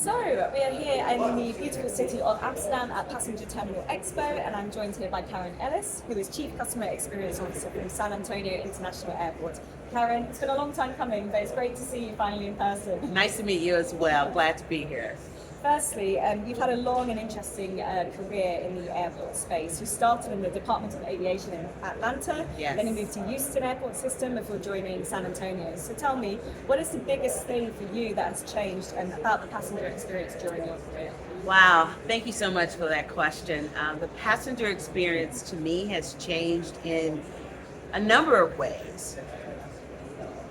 So, we are here in the beautiful city of Amsterdam at Passenger Terminal Expo, and I'm joined here by Karen Ellis, who is Chief Customer Experience Officer from San Antonio International Airport. Karen, it's been a long time coming, but it's great to see you finally in person. Nice to meet you as well. Glad to be here. Firstly, you've had a long and interesting career in the airport space. You started in the Department of Aviation in Atlanta, Yes. then you moved to Houston Airport System before joining San Antonio. So tell me, what is the biggest thing for you that has changed and about the passenger experience during your career? Wow, thank you so much for that question. The passenger experience to me has changed in a number of ways.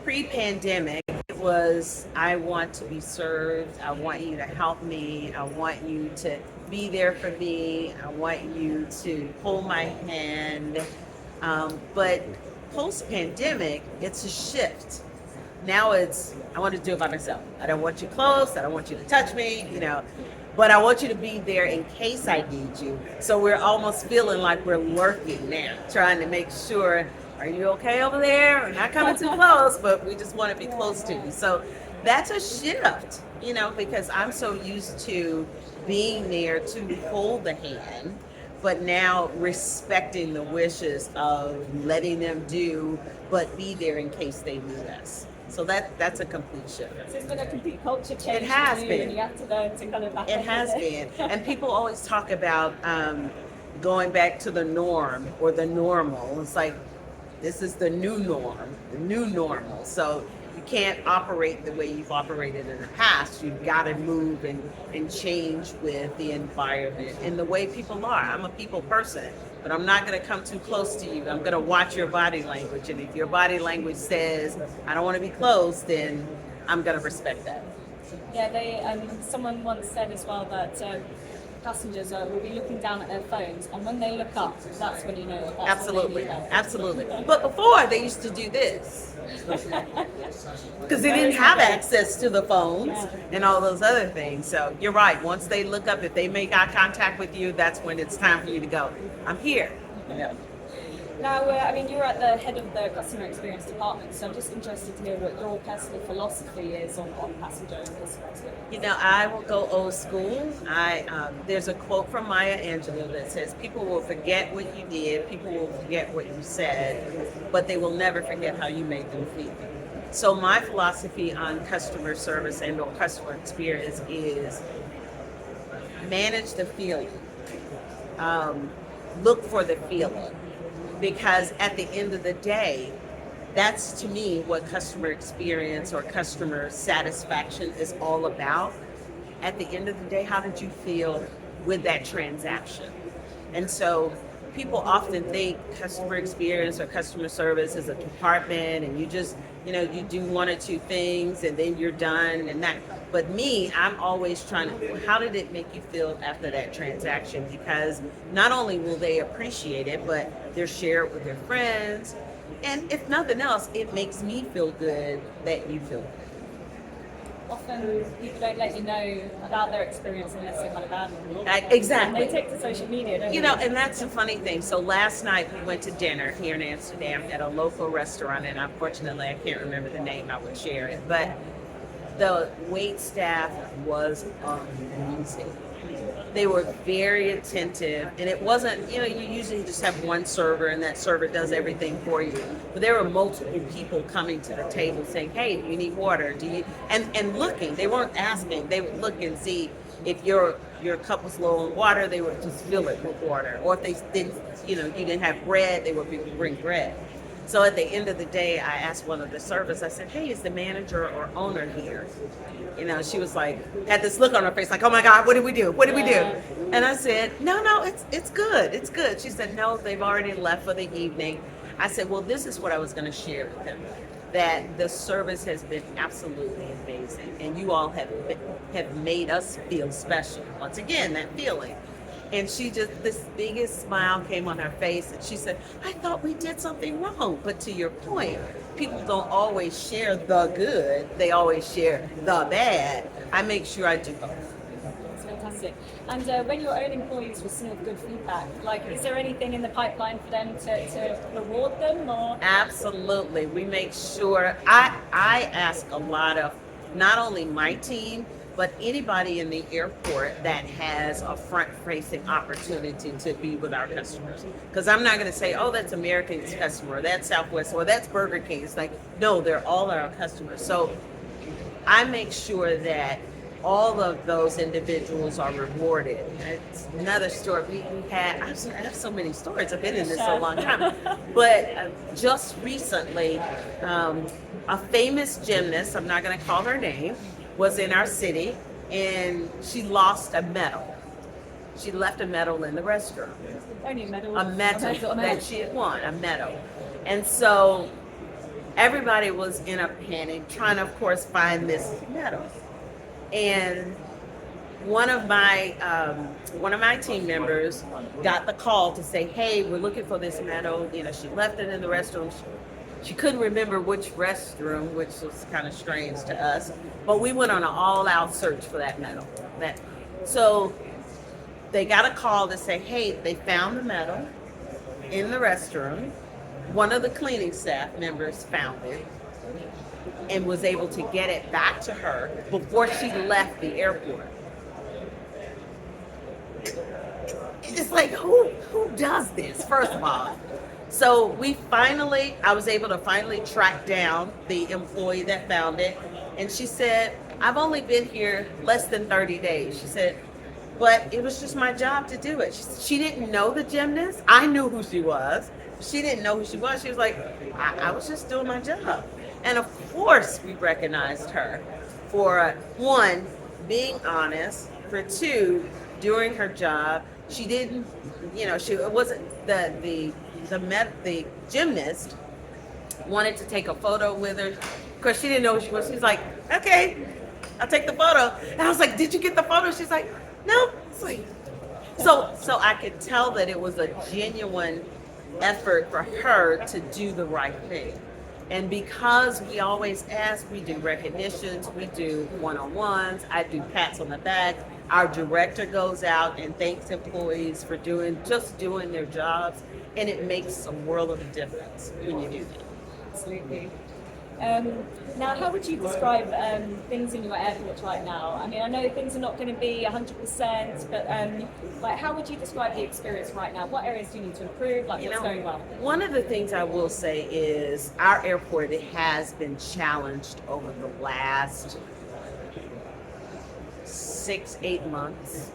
Pre-pandemic, it was, I want to be served, I want you to help me, I want you to be there for me, I want you to hold my hand. But post-pandemic, it's a shift. Now it's, I want to do it by myself. I don't want you close, I don't want you to touch me, but I want you to be there in case I need you. So we're almost feeling like we're lurking now, trying to make sure, are you okay over there? We're not coming too close, but we just want to be close to you. So that's a shift, because I'm so used to being there to hold the hand, but now respecting the wishes of letting them do, but be there in case they need us. So that's a complete shift. So it's been a complete culture change. It has for you, been. And you have to learn to kind of back It up has with it. been. And people always talk about going back to the norm or the normal. It's like, this is the new norm, the new normal. So you can't operate the way you've operated in the past. You've got to move and change with the environment and the way people are. I'm a people person, but I'm not going to come too close to you. I'm going to watch your body language. And if your body language says, I don't want to be close, then I'm going to respect that. Yeah, someone once said as well that passengers will be looking down at their phones, and when they look up, that's when you know. That's when they Absolutely, need help. absolutely. But before, they used to do this because they didn't have access to the phones and all those other things. So you're right. Once they look up, if they make eye contact with you, that's when it's time for you to go. I'm here. Yeah. Now, you're at the head of the customer experience department, so I'm just interested to hear what your personal philosophy is on passenger and customer experience. I will go old school. There's a quote from Maya Angelou that says, people will forget what you did, people will forget what you said, but they will never forget how you made them feel. So my philosophy on customer service and or customer experience is manage the feeling. Look for the feeling. Because at the end of the day, that's to me what customer experience or customer satisfaction is all about. At the end of the day, how did you feel with that transaction? And so people often think customer experience or customer service is a department and you just, you do one or two things and then you're done and that. But me, I'm always trying to, how did it make you feel after that transaction? Because not only will they appreciate it, but they'll share it with their friends. And if nothing else, it makes me feel good that you feel good. Often people don't let you know about their experience unless they've had a bad one. Exactly. They take to social media, don't they? And that's the funny thing. So last night we went to dinner here in Amsterdam at a local restaurant, and unfortunately I can't remember the name, I would share it. But the wait staff was amazing. They were very attentive, and it wasn't, you usually just have one server and that server does everything for you. But there were multiple people coming to the table saying, hey, do you need water? And looking, they weren't asking, they would look and see if your cup was low on water, they would just fill it with water. Or if they didn't, you didn't have bread, they would bring bread. So at the end of the day, I asked one of the servers, I said, hey, is the manager or owner here? She was like, had this look on her face like, oh my God, what did we do? What did we do? And I said, no, it's good. It's good. She said, no, they've already left for the evening. I said, well, this is what I was going to share with them, that the service has been absolutely amazing. And you all have made us feel special. Once again, that feeling. And this biggest smile came on her face, and she said, I thought we did something wrong. But to your point, people don't always share the good, they always share the bad. I make sure I do both. That's fantastic. And when your own employees receive good feedback, is there anything in the pipeline for them to reward them? Or? Absolutely. We make sure, I ask a lot of not only my team, but anybody in the airport that has a front-facing opportunity to be with our customers. Because I'm not going to say, oh, that's American's customer, or that's Southwest, or that's Burger King. It's like, no, they're all our customers. So I make sure that all of those individuals are rewarded. It's another story. We had, I have so many stories. I've been in this so long time. But just recently, a famous gymnast, I'm not going to call her name, was in our city, and she lost a medal. She left a medal in the restroom. Only a medal. A medal that she had won, a medal. And so everybody was in a panic, trying to, of course, find this medal. And one of my team members got the call to say, "Hey, we're looking for this medal. You know, she left it in the restroom. She couldn't remember which restroom, which was kind of strange to us. But we went on an all-out search for that medal. So they got a call to say, "Hey, they found the medal in the restroom. One of the cleaning staff members found it and was able to get it back to her before she left the airport." It's like, who does this, first of all? So I was able to finally track down the employee that found it. And she said, "I've only been here less than 30 days. She said, "But it was just my job to do it." She didn't know the gymnast. I knew who she was. She didn't know who she was. She was like, I was just doing my job. And of course, we recognized her for, one, being honest, for two, doing her job. She didn't, it wasn't the gymnast wanted to take a photo with her. Of course, she didn't know who she was. She's like, "Okay, I'll take the photo." And I was like, "Did you get the photo?" She's like, "No." It's like, so I could tell that it was a genuine effort for her to do the right thing. And because we always ask, we do recognitions, we do one-on-ones, I do pats on the back. Our director goes out and thanks employees for doing their jobs, and it makes a world of a difference when you do that. Absolutely. Now, how would you describe things in your airport right now? I mean, I know things are not going to be 100%, but how would you describe the experience right now? What areas do you need to improve? What's going well? One of the things I will say is our airport has been challenged over the last 6-8 months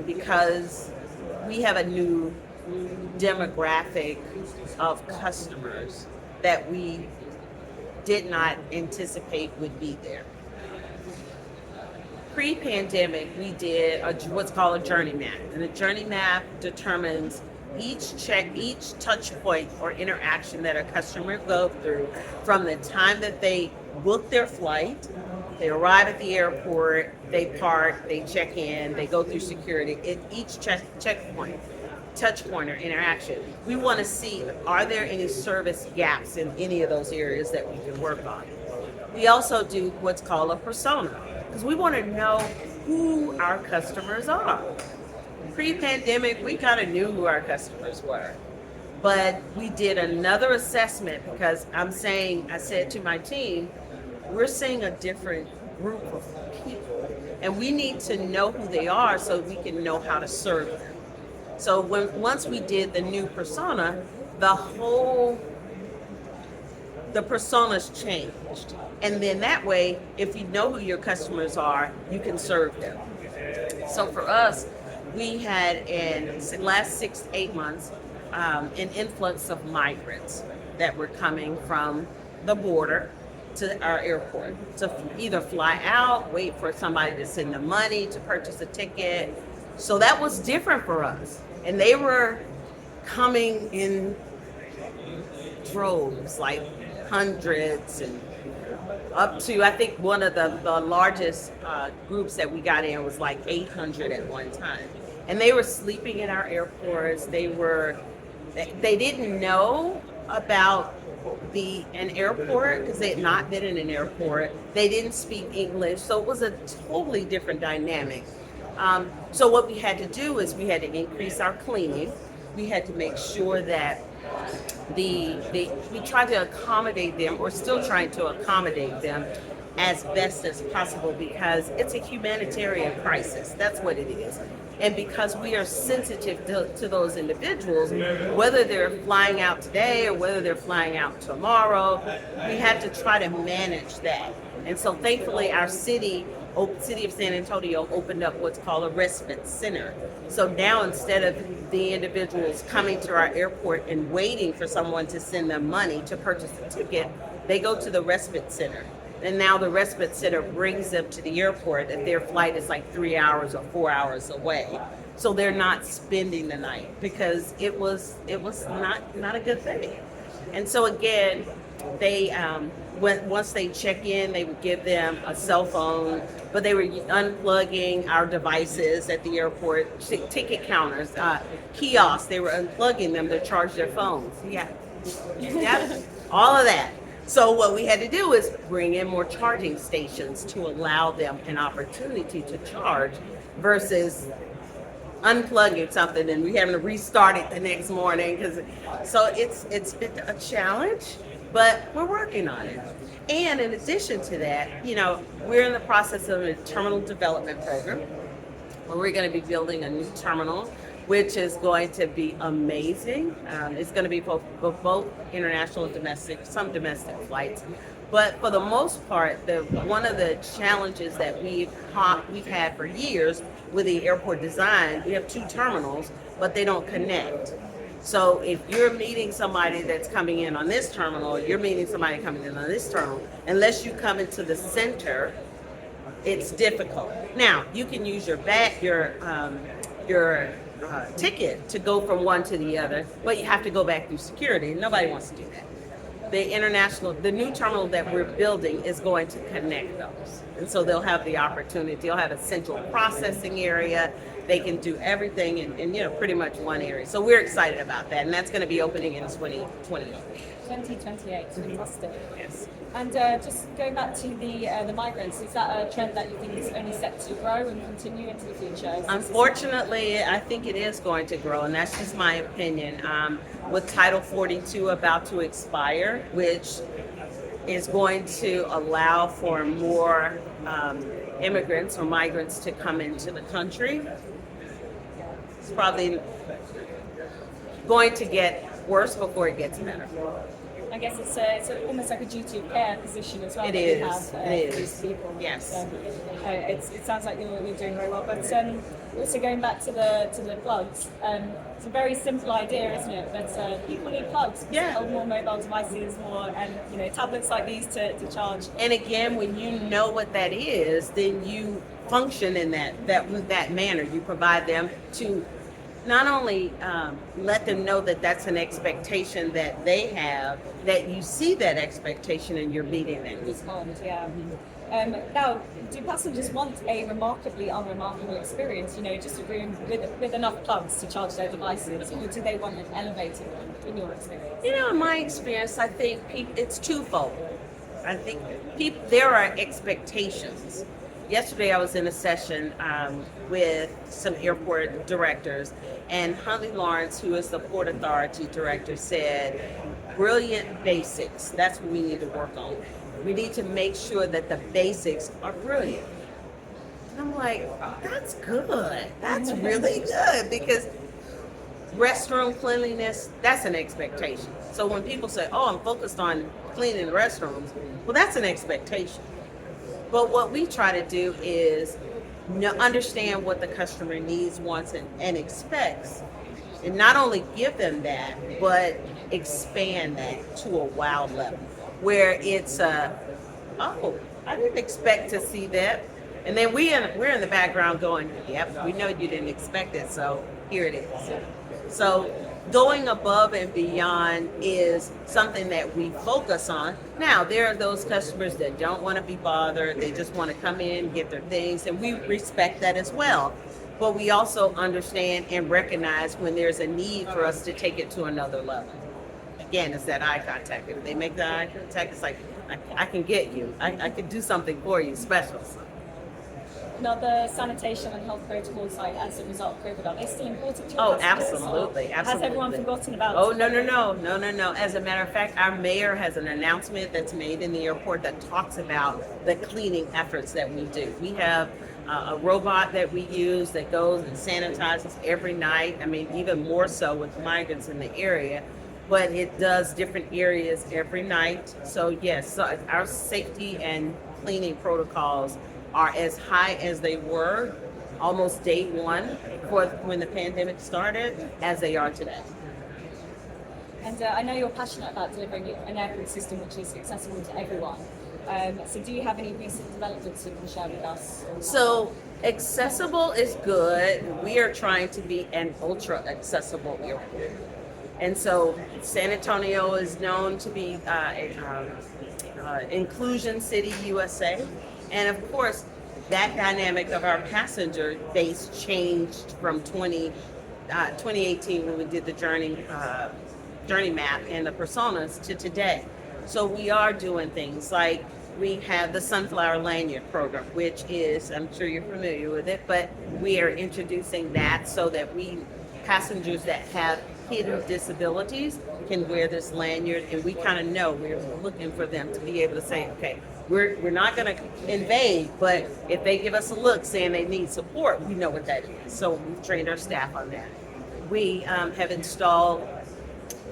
because we have a new demographic of customers that we did not anticipate would be there. Pre-pandemic, we did what's called a journey map, and the journey map determines each touch point or interaction that a customer goes through from the time that they book their flight, they arrive at the airport, they park, they check in, they go through security. At each checkpoint, touch point or interaction, we want to see, are there any service gaps in any of those areas that we can work on? We also do what's called a persona, because we want to know who our customers are. Pre-pandemic, we kind of knew who our customers were, but we did another assessment because I said to my team, we're seeing a different group of people, and we need to know who they are so we can know how to serve them. So once we did the new persona, the personas changed. And then that way, if you know who your customers are, you can serve them. So for us, we had in the last 6-8 months, an influx of migrants that were coming from the border to our airport to either fly out, wait for somebody to send them money to purchase a ticket. So that was different for us. And they were coming in droves, like hundreds, and up to, I think one of the largest groups that we got in was like 800 at one time. And they were sleeping in our airports. They didn't know about an airport because they had not been in an airport. They didn't speak English. So it was a totally different dynamic. So what we had to do is we had to increase our cleaning. We had to make sure that we tried to accommodate them, or still trying to accommodate them as best as possible because it's a humanitarian crisis. That's what it is. And because we are sensitive to those individuals, whether they're flying out today or whether they're flying out tomorrow, we had to try to manage that. And so thankfully our city of San Antonio opened up what's called a respite center. So now instead of the individuals coming to our airport and waiting for someone to send them money to purchase a ticket, they go to the respite center. And now the respite center brings them to the airport if their flight is like 3 hours or 4 hours away. So they're not spending the night because it was not a good thing. And so again, they once they check in, they would give them a cell phone, but they were unplugging our devices at the airport, ticket counters, kiosks. They were unplugging them to charge their phones. Yeah, all of that. So what we had to do is bring in more charging stations to allow them an opportunity to charge versus unplugging something and we having to restart it the next morning. So it's been a challenge, but we're working on it. And in addition to that, we're in the process of a terminal development program where we're going to be building a new terminal, which is going to be amazing. It's going to be both international and domestic, some domestic flights. But for the most part, one of the challenges that we've had for years with the airport design, we have 2 terminals, but they don't connect. So if you're meeting somebody that's coming in on this terminal, you're meeting somebody coming in on this terminal, unless you come into the center, it's difficult. Now, you can use your ticket to go from one to the other, but you have to go back through security. Nobody wants to do that. The new terminal that we're building is going to connect those. And so they'll have the opportunity, they'll have a central processing area. They can do everything in pretty much one area. So we're excited about that. And that's going to be opening in 2028. 2028, fantastic. Yes. And just going back to the migrants, is that a trend that you think is only set to grow and continue into the future? Unfortunately, I think it is going to grow, and that's just my opinion. With Title 42 about to expire, which is going to allow for more immigrants or migrants to come into the country, it's probably going to get worse before it gets better. I guess it's almost like a duty of care position as well. It that is. You have, It for is. these people. Yes. So, it sounds like you're doing very well. But also going back to the plugs, it's a very simple idea, isn't it? But people need plugs. Yeah. More mobile devices, more tablets like these to charge. And again, when you know what that is, then you function in that manner. You provide them to not only let them know that that's an expectation that they have, that you see that expectation and you're meeting that. Respond, yeah. Now, do passengers want a remarkably unremarkable experience? Just a room with enough plugs to charge their devices, or do they want an elevated one? In your experience? In my experience, I think it's twofold. I think there are expectations. Yesterday, I was in a session with some airport directors, and Huntley Lawrence, who is the Port Authority director, said, brilliant basics, that's what we need to work on. We need to make sure that the basics are brilliant. And I'm like, that's good. That's really good, because restroom cleanliness, that's an expectation. So when people say, oh, I'm focused on cleaning the restrooms, well, that's an expectation. But what we try to do is understand what the customer needs, wants, and expects. And not only give them that, but expand that to a wow level. Where it's oh, I didn't expect to see that. And then we're in the background going, yep, we know you didn't expect it, so here it is. So going above and beyond is something that we focus on. Now, there are those customers that don't want to be bothered. They just want to come in, get their things, and we respect that as well. But we also understand and recognize when there's a need for us to take it to another level. Again, it's that eye contact. If they make the eye contact, it's like, I can get you. I can do something for you special. the sanitation and health protocols like as a result of COVID, are they still important to your Oh, customers, absolutely, or has everyone absolutely. forgotten about Oh, it? no. As a matter of fact, our mayor has an announcement that's made in the airport that talks about the cleaning efforts that we do. We have a robot that we use that goes and sanitizes every night. I mean, even more so with migrants in the area, but it does different areas every night. So yes, so our safety and cleaning protocols are as high as they were almost day one for when the pandemic started as they are today. And I know you're passionate about delivering an airport system which is accessible to everyone. So do you have any recent developments you can share with us? So accessible is good. We are trying to be an ultra accessible airport. And so San Antonio is known to be Inclusion City USA. And of course, that dynamic of our passenger base changed from 2018 when we did the journey map and the personas to today. So we are doing things like we have the Sunflower Lanyard program, which is, I'm sure you're familiar with it, but we are introducing that so that passengers that have hidden disabilities can wear this lanyard, and we kind of know we're looking for them to be able to say, okay, we're not going to invade, but if they give us a look saying they need support, we know what that is. So we've trained our staff on that. We have installed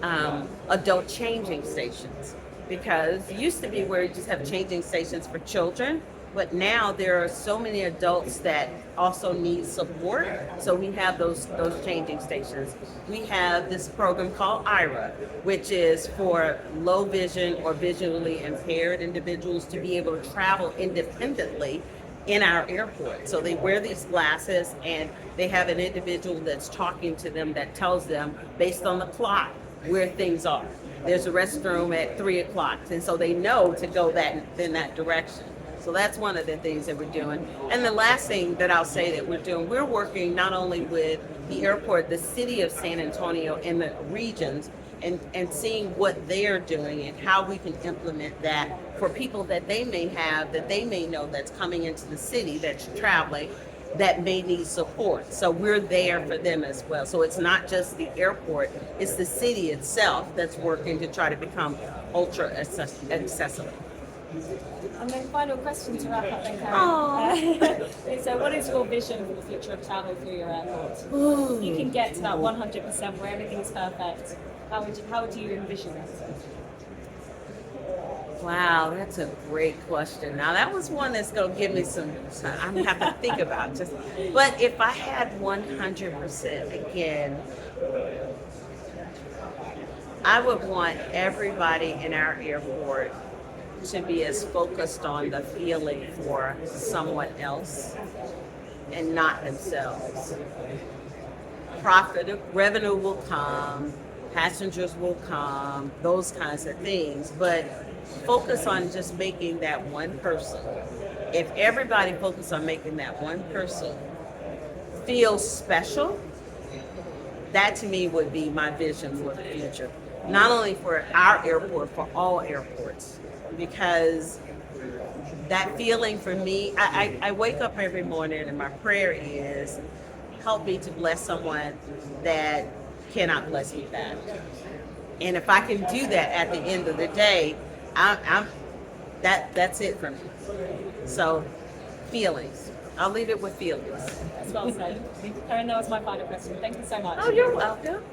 adult changing stations, because it used to be where you just have changing stations for children, but now there are so many adults that also need support. So we have those changing stations. We have this program called IRA, which is for low vision or visually impaired individuals to be able to travel independently in our airport. So they wear these glasses and they have an individual that's talking to them that tells them based on the clock where things are. There's a restroom at 3 o'clock, and so they know to go in that direction. So that's one of the things that we're doing. And the last thing that I'll say that we're doing, we're working not only with the airport, the city of San Antonio and the regions, and seeing what they're doing and how we can implement that for people that they may have, that they may know that's coming into the city, that's traveling, that may need support. So we're there for them as well. So it's not just the airport, it's the city itself that's working to try to become ultra accessible. And then final question to wrap up then, Karen. Is what is your vision for the future of travel through your airport? Ooh. You can get to that 100% where everything's perfect. How would you envision it? Wow, that's a great question. Now that was one that's gonna give me some. I'm gonna have to think about just. But if I had 100% again, I would want everybody in our airport to be as focused on the feeling for someone else and not themselves. Revenue will come, passengers will come, those kinds of things, but focus on just making that one person. If everybody focused on making that one person feel special, that to me would be my vision for the future. Not only for our airport, for all airports. Because that feeling for me, I wake up every morning and my prayer is, help me to bless someone that cannot bless me back. And if I can do that at the end of the day, that's it for me. So feelings. I'll leave it with feelings. That's well said. Karen, that was my final question. Thank you so much. Oh, you're welcome.